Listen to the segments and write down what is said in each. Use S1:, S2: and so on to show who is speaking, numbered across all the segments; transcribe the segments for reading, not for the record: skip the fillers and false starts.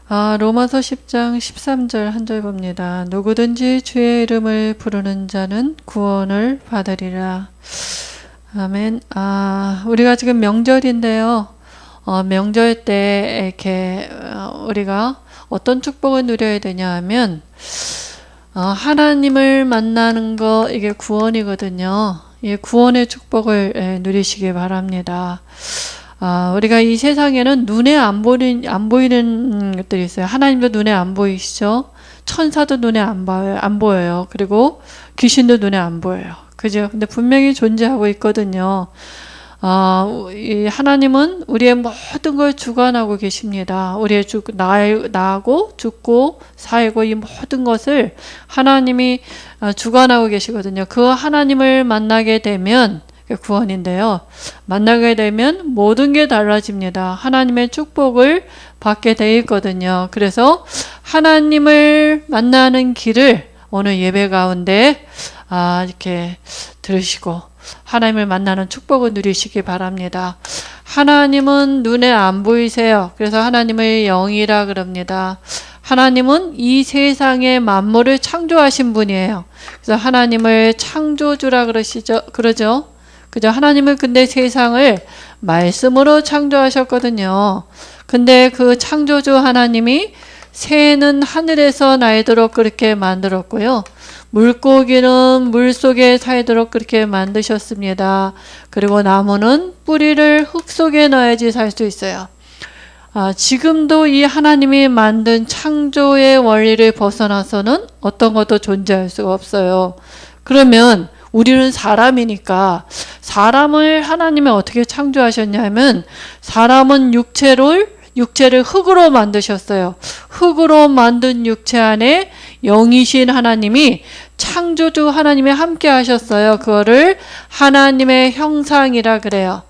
S1: 로마서 10장 13절 한 절 봅니다. 누구든지 주의 이름을 부르는 자는 구원을 받으리라. 아멘. 우리가 지금 명절인데요. 명절 때 이렇게 우리가 어떤 축복을 누려야 되냐 하면 하나님을 만나는 거, 이게 구원이거든요. 이 구원의 축복을 누리시기 바랍니다. 우리가 이 세상에는 눈에 안 보이는 것들이 있어요. 하나님도 눈에 안 보이시죠? 천사도 눈에 안 보여요. 그리고 귀신도 눈에 안 보여요. 그죠? 근데 분명히 존재하고 있거든요. 이 하나님은 우리의 모든 걸 주관하고 계십니다. 우리의 나고 죽고 살고 이 모든 것을 하나님이 주관하고 계시거든요. 그 하나님을 만나게 되면 구원인데요. 만나게 되면 모든 게 달라집니다. 하나님의 축복을 받게 돼 있거든요. 그래서 하나님을 만나는 길을 오늘 예배 가운데 이렇게 들으시고 하나님을 만나는 축복을 누리시기 바랍니다. 하나님은 눈에 안 보이세요. 그래서 하나님을 영이라 그럽니다. 하나님은 이 세상의 만물을 창조하신 분이에요. 그래서 하나님을 창조주라 그러죠. 그죠? 하나님은 근데 세상을 말씀으로 창조하셨거든요. 근데 그 창조주 하나님이 새는 하늘에서 날도록 그렇게 만들었고요. 물고기는 물속에 살도록 그렇게 만드셨습니다. 그리고 나무는 뿌리를 흙 속에 넣어야지 살 수 있어요. 지금도 이 하나님이 만든 창조의 원리를 벗어나서는 어떤 것도 존재할 수가 없어요. 그러면 우리는 사람이니까 사람을 하나님이 어떻게 창조하셨냐면 사람은 육체를 흙으로 만드셨어요. 흙으로 만든 육체 안에 영이신 하나님이 창조주 하나님이 함께 하셨어요. 그거를 하나님의 형상이라 그래요.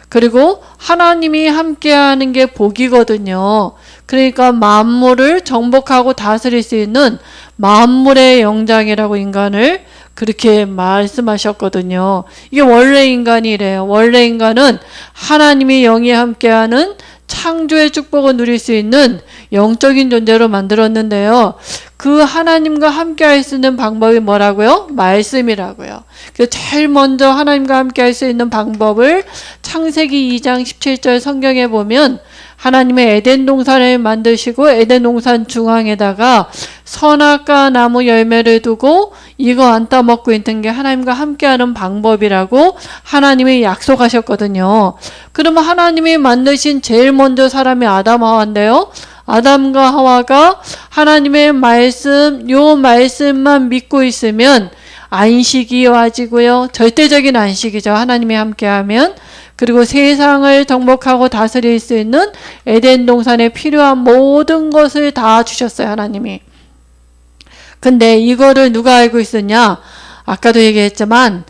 S1: 그리고 하나님이 함께하는 게 복이거든요. 그러니까 만물을 정복하고 다스릴 수 있는 만물의 영장이라고 인간을 그렇게 말씀하셨거든요. 이게 원래 인간이래요. 원래 인간은 하나님이 영이 함께하는 창조의 축복을 누릴 수 있는 영적인 존재로 만들었는데요. 그 하나님과 함께 할 수 있는 방법이 뭐라고요? 말씀이라고요. 그래서 제일 먼저 하나님과 함께 할 수 있는 방법을 창세기 2장 17절 성경에 보면 하나님의 에덴 동산을 만드시고 에덴 동산 중앙에다가 선악과 나무 열매를 두고 이거 안 따먹고 있는 게 하나님과 함께하는 방법이라고 하나님이 약속하셨거든요. 그러면 하나님이 만드신 제일 먼저 사람이 아담 하와인데요. 아담과 하와가 하나님의 말씀, 요 말씀만 믿고 있으면 안식이 와지고요. 절대적인 안식이죠. 하나님이 함께하면. 그리고 세상을 정복하고 다스릴 수 있는 에덴 동산에 필요한 모든 것을 다 주셨어요. 하나님이. 근데 이거를 누가 알고 있었냐? 아까도 얘기했지만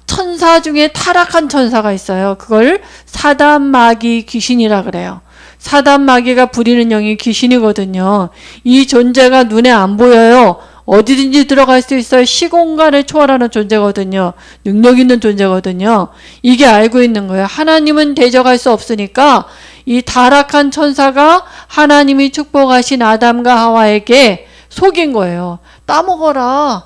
S1: 천사 중에 타락한 천사가 있어요. 그걸 사단 마귀 귀신이라 그래요. 사단 마귀가 부리는 영이 귀신이거든요. 이 존재가 눈에 안 보여요. 어디든지 들어갈 수 있어요. 시공간을 초월하는 존재거든요. 능력 있는 존재거든요. 이게 알고 있는 거예요. 하나님은 대적할 수 없으니까 이 타락한 천사가 하나님이 축복하신 아담과 하와에게 속인 거예요. 따먹어라.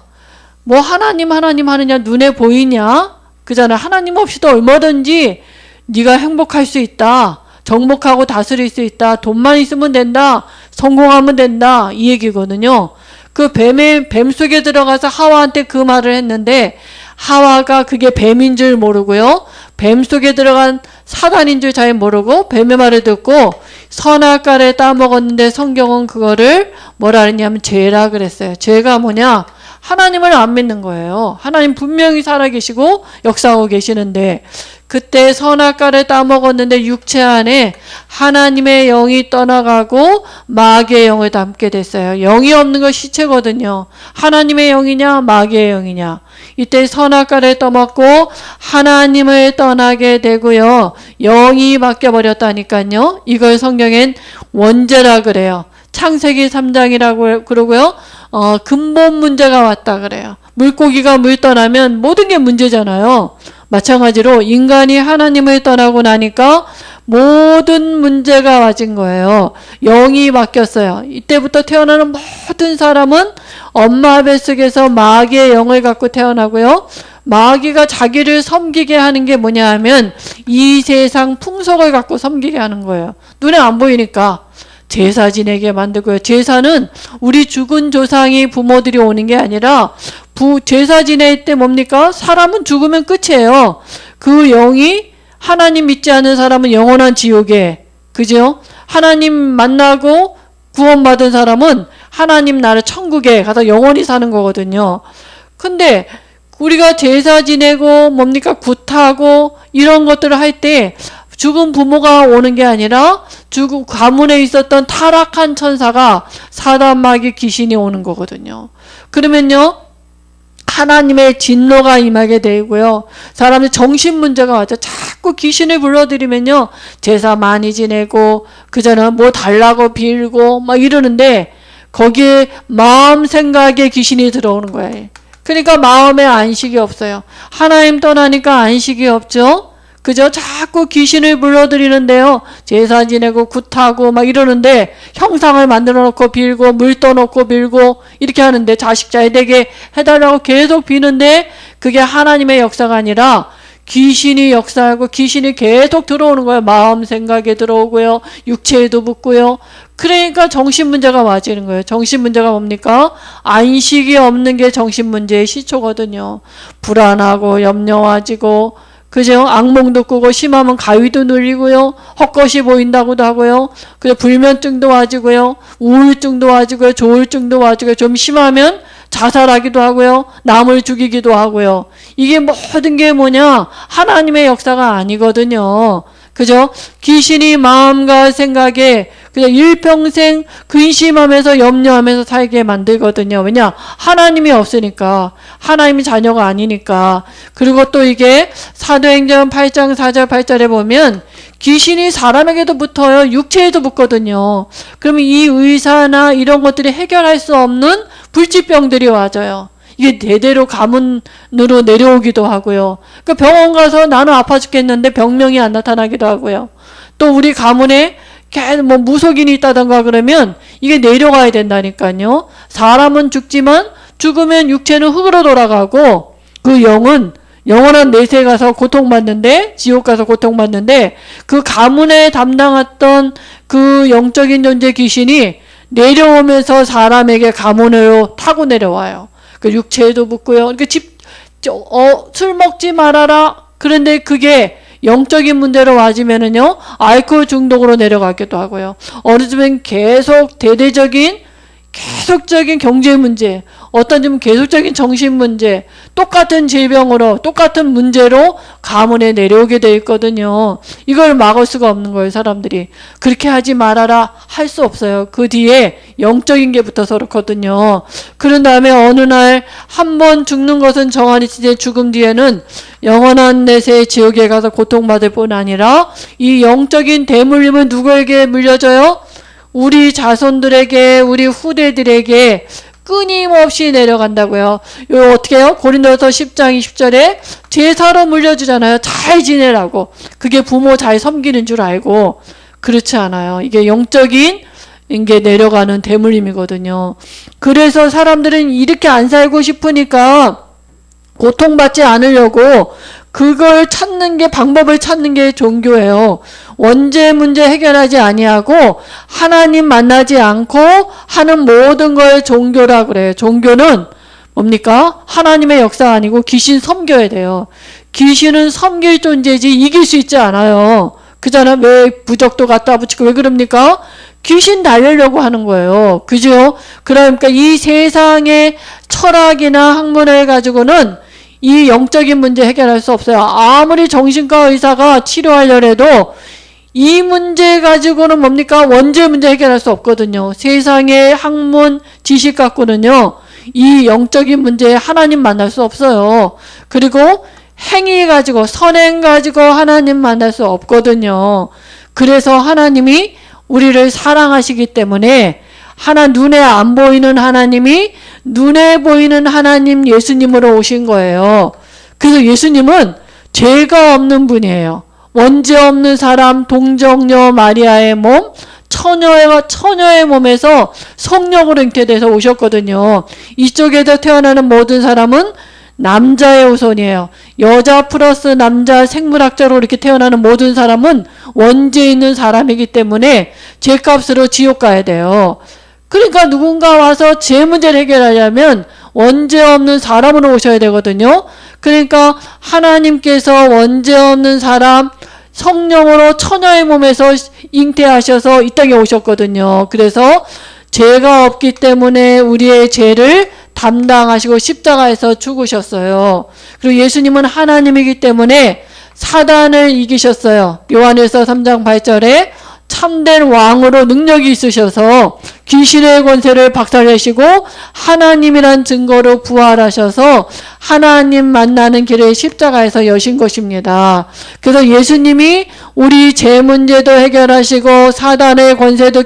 S1: 뭐 하나님 하느냐 눈에 보이냐? 그잖아. 하나님 없이도 얼마든지 네가 행복할 수 있다. 정복하고 다스릴 수 있다. 돈만 있으면 된다. 성공하면 된다. 이 얘기거든요. 그 뱀 속에 들어가서 하와한테 그 말을 했는데 하와가 그게 뱀인 줄 모르고요. 뱀 속에 들어간 사단인 줄 잘 모르고 뱀의 말을 듣고 선악과를 따먹었는데 성경은 그거를 뭐라 그랬냐면 죄라 그랬어요. 죄가 뭐냐? 하나님을 안 믿는 거예요. 하나님 분명히 살아계시고 역사하고 계시는데 그때 선악과를 따먹었는데 육체 안에 하나님의 영이 떠나가고 마귀의 영을 담게 됐어요. 영이 없는 건 시체거든요. 하나님의 영이냐 마귀의 영이냐. 이때 선악과를 떠먹고 하나님을 떠나게 되고요. 영이 바뀌어버렸다니까요. 이걸 성경엔 원죄라 그래요. 창세기 3장이라고 그러고요. 근본 문제가 왔다 그래요. 물고기가 물 떠나면 모든 게 문제잖아요. 마찬가지로 인간이 하나님을 떠나고 나니까 모든 문제가 와진 거예요. 영이 바뀌었어요. 이때부터 태어나는 모든 사람은 엄마 뱃속에서 마귀의 영을 갖고 태어나고요. 마귀가 자기를 섬기게 하는 게 뭐냐 하면 이 세상 풍속을 갖고 섬기게 하는 거예요. 눈에 안 보이니까 제사 지내게 만들고요. 제사는 우리 죽은 조상이 부모들이 오는 게 아니라 제사 지낼 때 뭡니까? 사람은 죽으면 끝이에요. 그 영이 하나님 믿지 않는 사람은 영원한 지옥에, 그죠? 하나님 만나고 구원받은 사람은 하나님 나라 천국에 가서 영원히 사는 거거든요. 근데 우리가 제사 지내고 뭡니까? 굿하고 이런 것들을 할 때 죽은 부모가 오는 게 아니라 죽은 가문에 있었던 타락한 천사가 사단 마귀 귀신이 오는 거거든요. 그러면요, 하나님의 진노가 임하게 되고요. 사람의 정신 문제가 와죠. 자꾸 귀신을 불러들이면요, 제사 많이 지내고 그전에 뭐 달라고 빌고 막 이러는데 거기에 마음 생각에 귀신이 들어오는 거예요. 그러니까 마음에 안식이 없어요. 하나님 떠나니까 안식이 없죠. 그죠? 자꾸 귀신을 불러들이는데요. 제사 지내고 굿하고 막 이러는데 형상을 만들어 놓고 빌고 물 떠놓고 빌고 이렇게 하는데 자식 잘 되게 해달라고 계속 비는데 그게 하나님의 역사가 아니라 귀신이 역사하고 귀신이 계속 들어오는 거예요. 마음 생각에 들어오고요. 육체에도 붙고요. 그러니까 정신문제가 와지는 거예요. 정신문제가 뭡니까? 안식이 없는 게 정신문제의 시초거든요. 불안하고 염려와지고 그죠? 악몽도 꾸고 심하면 가위도 눌리고요. 헛것이 보인다고도 하고요. 그죠? 불면증도 와지고요. 우울증도 와지고요. 조울증도 와지고요. 좀 심하면 자살하기도 하고요. 남을 죽이기도 하고요. 이게 모든 게 뭐냐? 하나님의 역사가 아니거든요. 그죠? 귀신이 마음과 생각에 그냥 일평생 근심하면서 염려하면서 살게 만들거든요. 왜냐? 하나님이 없으니까. 하나님이 자녀가 아니니까. 그리고 또 이게 사도행전 8장 4절 8절에 보면 귀신이 사람에게도 붙어요. 육체에도 붙거든요. 그러면 이 의사나 이런 것들이 해결할 수 없는 불치병들이 와져요. 이게 대대로 가문으로 내려오기도 하고요. 그러니까 병원 가서 나는 아파 죽겠는데 병명이 안 나타나기도 하고요. 또 우리 가문에 뭐 무속인이 있다던가 그러면 이게 내려가야 된다니까요. 사람은 죽지만 죽으면 육체는 흙으로 돌아가고 그 영은 영원한 내세에 가서 고통받는데, 지옥 가서 고통받는데 그 가문에 담당했던 그 영적인 존재 귀신이 내려오면서 사람에게 가문으로 타고 내려와요. 그 육체에도 붙고요. 그러니까 술 먹지 말아라. 그런데 그게 영적인 문제로 와지면은요, 알코올 중독으로 내려가기도 하고요. 어느 집은 계속적인 경제 문제, 어떤 집은 계속적인 정신 문제, 똑같은 질병으로, 똑같은 문제로 가문에 내려오게 돼 있거든요. 이걸 막을 수가 없는 거예요, 사람들이. 그렇게 하지 말아라 할 수 없어요. 그 뒤에 영적인 게 붙어서 그렇거든요. 그런 다음에 어느 날 한 번 죽는 것은 정한이 지내 죽음 뒤에는 영원한 내세의 지옥에 가서 고통받을 뿐 아니라 이 영적인 대물림은 누구에게 물려져요? 우리 자손들에게, 우리 후대들에게 끊임없이 내려간다고요. 요 어떻게 해요? 고린도서 10장 20절에 제사로 물려주잖아요. 잘 지내라고. 그게 부모 잘 섬기는 줄 알고. 그렇지 않아요. 이게 영적인 게 내려가는 대물림이거든요. 그래서 사람들은 이렇게 안 살고 싶으니까 고통받지 않으려고 그걸 찾는 게, 방법을 찾는 게 종교예요. 원죄 문제 해결하지 아니하고 하나님 만나지 않고 하는 모든 걸 종교라 그래요. 종교는 뭡니까? 하나님의 역사 아니고 귀신 섬겨야 돼요. 귀신은 섬길 존재지 이길 수 있지 않아요. 그잖아. 왜 부적도 갖다 붙이고 왜 그럽니까? 귀신 달려려고 하는 거예요. 그죠? 그러니까 이 세상의 철학이나 학문을 가지고는 이 영적인 문제 해결할 수 없어요. 아무리 정신과 의사가 치료하려 해도 이 문제 가지고는 뭡니까? 원죄 문제 해결할 수 없거든요. 세상의 학문, 지식 갖고는요, 이 영적인 문제에 하나님 만날 수 없어요. 그리고 행위 가지고, 선행 가지고 하나님 만날 수 없거든요. 그래서 하나님이 우리를 사랑하시기 때문에 눈에 안 보이는 하나님이 눈에 보이는 하나님 예수님으로 오신 거예요. 그래서 예수님은 죄가 없는 분이에요. 원죄 없는 사람 동정녀 마리아의 몸, 처녀의 몸에서 성령으로 잉태돼서 오셨거든요. 이쪽에서 태어나는 모든 사람은 남자의 후손이에요. 여자 플러스 남자 생물학자로 이렇게 태어나는 모든 사람은 원죄 있는 사람이기 때문에 죄값으로 지옥 가야 돼요. 그러니까 누군가 와서 죄 문제를 해결하려면 원죄 없는 사람으로 오셔야 되거든요. 그러니까 하나님께서 원죄 없는 사람 성령으로 처녀의 몸에서 잉태하셔서 이 땅에 오셨거든요. 그래서 죄가 없기 때문에 우리의 죄를 담당하시고 십자가에서 죽으셨어요. 그리고 예수님은 하나님이기 때문에 사단을 이기셨어요. 요한일서 3장 8절에 참된 왕으로 능력이 있으셔서 귀신의 권세를 박살내시고 하나님이란 증거로 부활하셔서 하나님 만나는 길을 십자가에서 여신 것입니다. 그래서 예수님이 우리 죄 문제도 해결하시고 사단의 권세도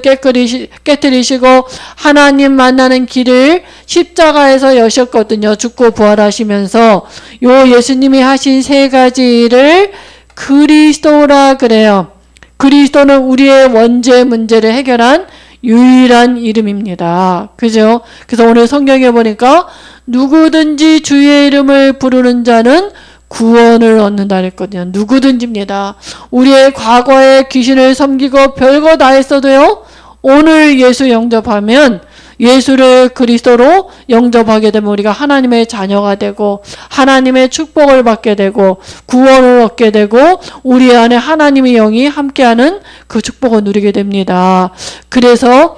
S1: 깨뜨리시고 하나님 만나는 길을 십자가에서 여셨거든요. 죽고 부활하시면서 요 예수님이 하신 세 가지를 그리스도라 그래요. 그리스도는 우리의 원죄 문제를 해결한 유일한 이름입니다. 그죠? 그래서 오늘 성경에 보니까 누구든지 주의 이름을 부르는 자는 구원을 얻는다 그랬거든요. 누구든지입니다. 우리의 과거에 귀신을 섬기고 별거 다 했어도요. 오늘 예수 영접하면 예수를 그리스도로 영접하게 되면 우리가 하나님의 자녀가 되고 하나님의 축복을 받게 되고 구원을 얻게 되고 우리 안에 하나님의 영이 함께하는 그 축복을 누리게 됩니다. 그래서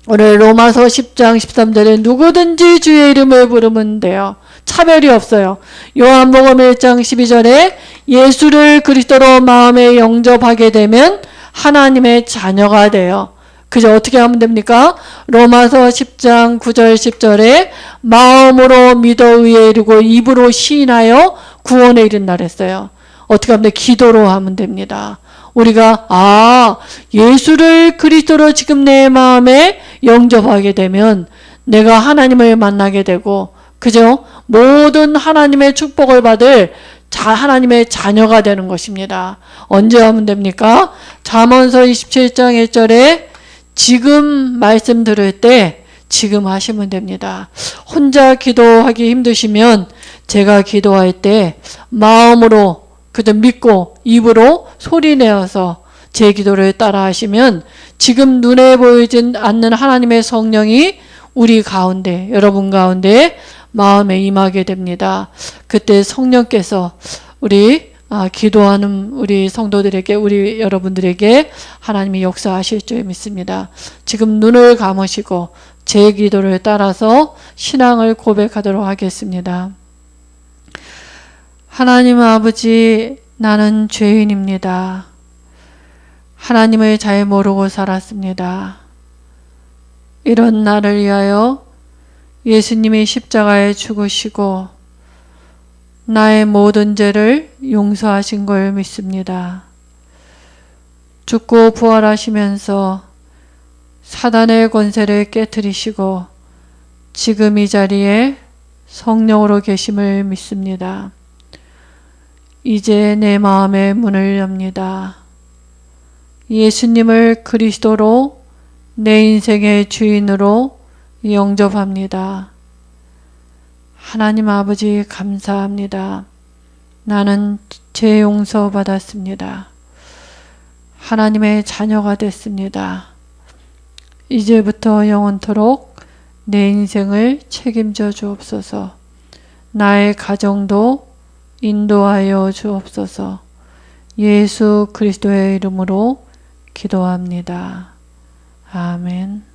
S1: 오늘 로마서 10장 13절에 누구든지 주의 이름을 부르면 돼요. 차별이 없어요. 요한복음 1장 12절에 예수를 그리스도로 마음에 영접하게 되면 하나님의 자녀가 돼요. 그저 어떻게 하면 됩니까? 로마서 10장 9절 10절에 마음으로 믿어 의에 이르고 입으로 시인하여 구원에 이른다 그랬어요. 어떻게 하면 돼? 기도로 하면 됩니다. 우리가 예수를 그리스도로 지금 내 마음에 영접하게 되면 내가 하나님을 만나게 되고 그죠? 모든 하나님의 축복을 받을 하나님의 자녀가 되는 것입니다. 언제 하면 됩니까? 잠언서 27장 1절에 지금 말씀 들을 때 지금 하시면 됩니다. 혼자 기도하기 힘드시면 제가 기도할 때 마음으로 그저 믿고 입으로 소리내어서 제 기도를 따라 하시면 지금 눈에 보이진 않는 하나님의 성령이 우리 가운데 여러분 가운데 마음에 임하게 됩니다. 그때 성령께서 우리 기도하는 우리 성도들에게 우리 여러분들에게 하나님이 역사하실 줄 믿습니다. 지금 눈을 감으시고 제 기도를 따라서 신앙을 고백하도록 하겠습니다. 하나님 아버지, 나는 죄인입니다. 하나님을 잘 모르고 살았습니다. 이런 나를 위하여 예수님이 십자가에 죽으시고 나의 모든 죄를 용서하신 걸 믿습니다. 죽고 부활하시면서 사단의 권세를 깨뜨리시고 지금 이 자리에 성령으로 계심을 믿습니다. 이제 내 마음의 문을 엽니다. 예수님을 그리스도로 내 인생의 주인으로 영접합니다. 하나님 아버지 감사합니다. 나는 죄 용서 받았습니다. 하나님의 자녀가 됐습니다. 이제부터 영원토록 내 인생을 책임져 주옵소서. 나의 가정도 인도하여 주옵소서. 예수 그리스도의 이름으로 기도합니다. 아멘.